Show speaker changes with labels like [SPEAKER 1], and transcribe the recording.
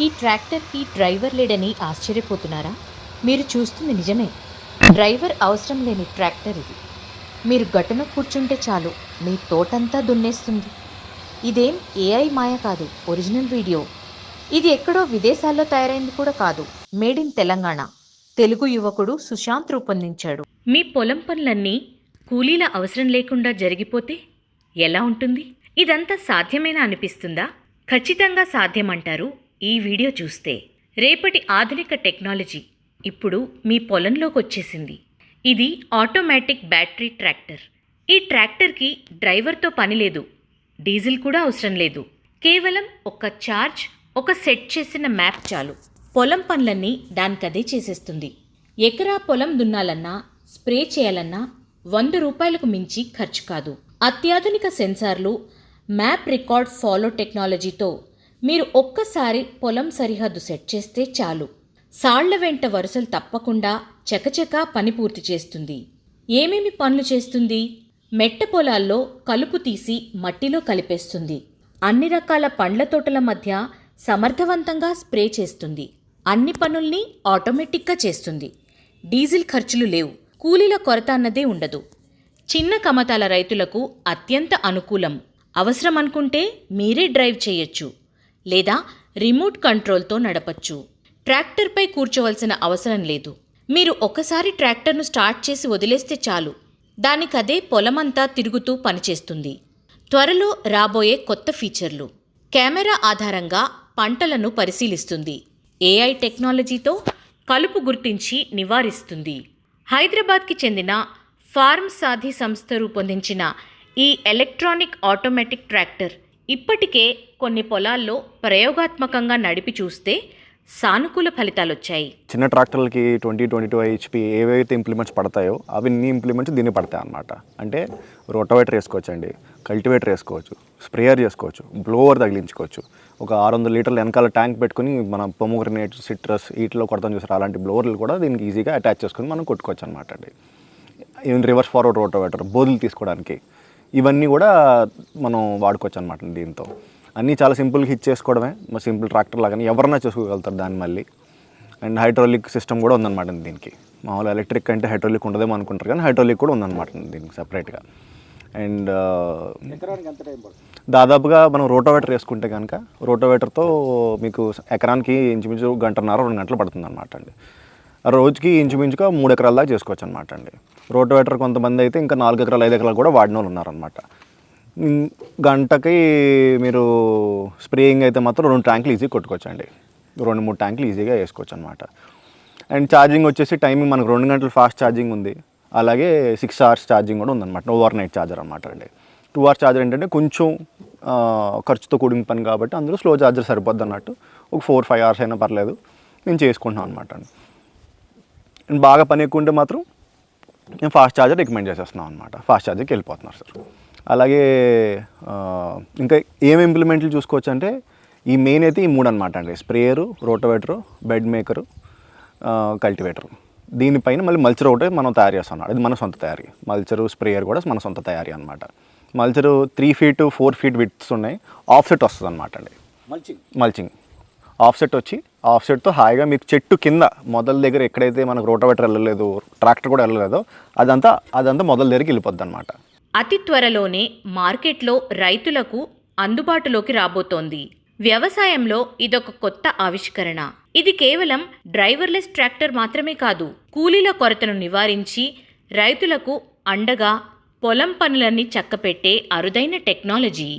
[SPEAKER 1] ఈ ట్రాక్టర్‌కి డ్రైవర్ లేడని ఆశ్చర్యపోతున్నారా? మీరు చూస్తుంది నిజమే. డ్రైవర్ అవసరం లేని ట్రాక్టర్ ఇది. మీరు గట్టున కూర్చుంటే చాలు మీ తోటంతా దున్నేస్తుంది. ఇదేం ఏఐ మాయ కాదు, ఒరిజినల్ వీడియో. ఇది ఎక్కడో విదేశాల్లో తయారైంది కూడా కాదు. Made in Telangana. తెలుగు యువకుడు సుశాంత్ రూపొందించాడు. మీ పొలం పనులన్నీ కూలీల అవసరం లేకుండా జరిగిపోతే ఎలా ఉంటుంది? ఇదంతా సాధ్యమేనా అనిపిస్తుందా? ఖచ్చితంగా సాధ్యమంటారు ఈ వీడియో చూస్తే. రేపటి ఆధునిక టెక్నాలజీ ఇప్పుడు మీ పొలంలోకి వచ్చేసింది. ఇది ఆటోమేటిక్ బ్యాటరీ ట్రాక్టర్. ఈ ట్రాక్టర్కి డ్రైవర్తో పని లేదు, డీజిల్ కూడా అవసరం లేదు. కేవలం ఒక ఛార్జ్, ఒక సెట్ చేసిన మ్యాప్ చాలు. పొలం పనులన్నీ దానికదే చేసేస్తుంది. ఎకరా పొలం దున్నాలన్నా, స్ప్రే చేయాలన్నా 100 రూపాయలకు మించి ఖర్చు కాదు. అత్యాధునిక సెన్సార్లు, మ్యాప్ రికార్డ్ ఫాలో టెక్నాలజీతో మీరు ఒక్కసారి పొలం సరిహద్దు సెట్ చేస్తే చాలు. సాళ్ల వెంట వరుసలు తప్పకుండా చకచకా పని పూర్తి చేస్తుంది. ఏమేమి పనులు చేస్తుంది? మెట్ట పొలాల్లో కలుపు తీసి మట్టిలో కలిపేస్తుంది. అన్ని రకాల పండ్ల తోటల మధ్య సమర్థవంతంగా స్ప్రే చేస్తుంది. అన్ని పనుల్ని ఆటోమేటిక్గా చేస్తుంది. డీజిల్ ఖర్చులు లేవు. కూలీల కొరత అన్నదే ఉండదు. చిన్న కమతాల రైతులకు అత్యంత అనుకూలం. అవసరం అనుకుంటే మీరే డ్రైవ్ చేయొచ్చు, లేదా రిమోట్ కంట్రోల్తో నడపచ్చు. ట్రాక్టర్పై కూర్చోవలసిన అవసరం లేదు. మీరు ఒకసారి ట్రాక్టర్ను స్టార్ట్ చేసి వదిలేస్తే చాలు, దానికదే పొలమంతా తిరుగుతూ పనిచేస్తుంది. త్వరలో రాబోయే కొత్త ఫీచర్లు: కెమెరా ఆధారంగా పంటలను పరిశీలిస్తుంది. ఏఐ టెక్నాలజీతో కలుపు గుర్తించి నివారిస్తుంది. హైదరాబాద్కి చెందిన ఫార్మ్ సాధి సంస్థ రూపొందించిన ఈ ఎలక్ట్రానిక్ ఆటోమేటిక్ ట్రాక్టర్ ఇప్పటికే కొన్ని పొలాల్లో ప్రయోగాత్మకంగా నడిపి చూస్తే సానుకూల ఫలితాలొచ్చాయి.
[SPEAKER 2] చిన్న ట్రాక్టర్లకి 20-22 HP ఏవైతే ఇంప్లిమెంట్స్ పడతాయో అవన్నీ ఇంప్లిమెంట్స్ దీన్ని పడతాయి అన్నమాట. అంటే రోటోవేటర్ వేసుకోవచ్చు అండి, కల్టివేటర్ వేసుకోవచ్చు, స్ప్రేయర్ చేసుకోవచ్చు, బ్లోవర్ తగిలించుకోవచ్చు. ఒక 600 లీటర్ల వెనకాల ట్యాంక్ పెట్టుకుని మన పొమోగ్రనేట్, సిట్రస్ వీటిలో కొడతాం చూసారు, అలాంటి బ్లోవర్లు కూడా దీనికి ఈజీగా అటాచ్ చేసుకుని మనం కొట్టుకోవచ్చు అనమాట అండి. ఈవెన్ రివర్స్ ఫార్వర్డ్ రోటోవేటర్, బోధులు తీసుకోవడానికి ఇవన్నీ కూడా మనం వాడుకోవచ్చు అనమాట దీంతో. అన్నీ చాలా సింపుల్గా హిట్ చేసుకోవడమే, సింపుల్ ట్రాక్టర్ లాగానే ఎవరన్నా చేసుకోగలుగుతారు దాన్ని మళ్ళీ. అండ్ హైడ్రాలిక్ సిస్టమ్ కూడా ఉందన్నమాట దీనికి. మామూలు ఎలక్ట్రిక్ అంటే హైడ్రాలిక్ ఉండదేమో అనుకుంటారు, కానీ హైడ్రాలిక్ కూడా ఉందన్నమాట దీనికి సపరేట్గా. అండ్ దాదాపుగా మనం రోటోవేటర్ వేసుకుంటే కనుక రోటోవేటర్తో మీకు ఎకరానికి ఇంచుమించు 1.5-2 గంటలు పడుతుంది అనమాట అండి. రోజుకి ఇంచుమించుగా 3 ఎకరాల దాకా చేసుకోవచ్చు అనమాట అండి. రోటోవేటర్ కొంతమంది అయితే ఇంకా 4 ఎకరాలు 5 ఎకరాలు కూడా వాడిన వాళ్ళు ఉన్నారనమాట. గంటకి మీరు స్ప్రేయింగ్ అయితే మాత్రం 2 ట్యాంకులు ఈజీగా కొట్టుకోవచ్చు అండి. 2-3 ట్యాంకులు ఈజీగా వేసుకోవచ్చు అనమాట. అండ్ ఛార్జింగ్ వచ్చేసి టైమింగ్ మనకు 2 గంటలు ఫాస్ట్ ఛార్జింగ్ ఉంది, అలాగే 6 hours ఛార్జింగ్ కూడా ఉందన్నమాట. ఓవర్ నైట్ ఛార్జర్ అనమాట అండి. 2 hours ఛార్జర్ ఏంటంటే కొంచెం ఖర్చుతో కూడిన పని కాబట్టి అందులో స్లో ఛార్జర్ సరిపోద్ది అన్నట్టు. ఒక 4-5 hours అయినా పర్లేదు, నేను చేసుకుంటున్నాను అనమాట అండి. అండ్ బాగా పని ఎక్కువ ఉంటే మాత్రం నేను ఫాస్ట్ ఛార్జర్ రికమెండ్ చేసేస్తున్నాను అనమాట. ఫాస్ట్ ఛార్జర్కి వెళ్ళిపోతున్నారు సార్. అలాగే ఇంకా ఏం ఇంప్లిమెంట్లు చూసుకోవచ్చు అంటే ఈ మెయిన్ అయితే ఈ 3 అనమాట అండి: sprayer, rotavator, bed maker, cultivator. దీనిపైన మళ్ళీ మల్చర్ ఒకటి మనం తయారు చేస్తున్నాం. అది మన సొంత తయారీ. మల్చరు, స్ప్రేయర్ కూడా మన సొంత తయారీ అనమాట. మల్చరు 3 feet 4 feet విడ్త్స్ ఉన్నాయి. ఆఫ్సెట్ వస్తుంది అనమాట అండి. మల్చింగ్ ఆఫ్సెట్ వచ్చి ఆఫ్సెట్తో హాయిగా మీకు చెట్టు కింద మొదల దగ్గర ఎక్కడైతే మనకు రోటోవేటర్ వెళ్ళలేదు, ట్రాక్టర్ కూడా వెళ్ళలేదో అదంతా మొదల దగ్గరికి వెళ్ళిపోద్ది అనమాట.
[SPEAKER 1] అతి త్వరలోనే మార్కెట్లో రైతులకు అందుబాటులోకి రాబోతోంది. వ్యవసాయంలో ఇదొక కొత్త ఆవిష్కరణ. ఇది కేవలం డ్రైవర్లెస్ ట్రాక్టర్ మాత్రమే కాదు, కూలీల కొరతను నివారించి రైతులకు అండగా పొలం పనులన్నీ చక్కపెట్టే అరుదైన టెక్నాలజీ.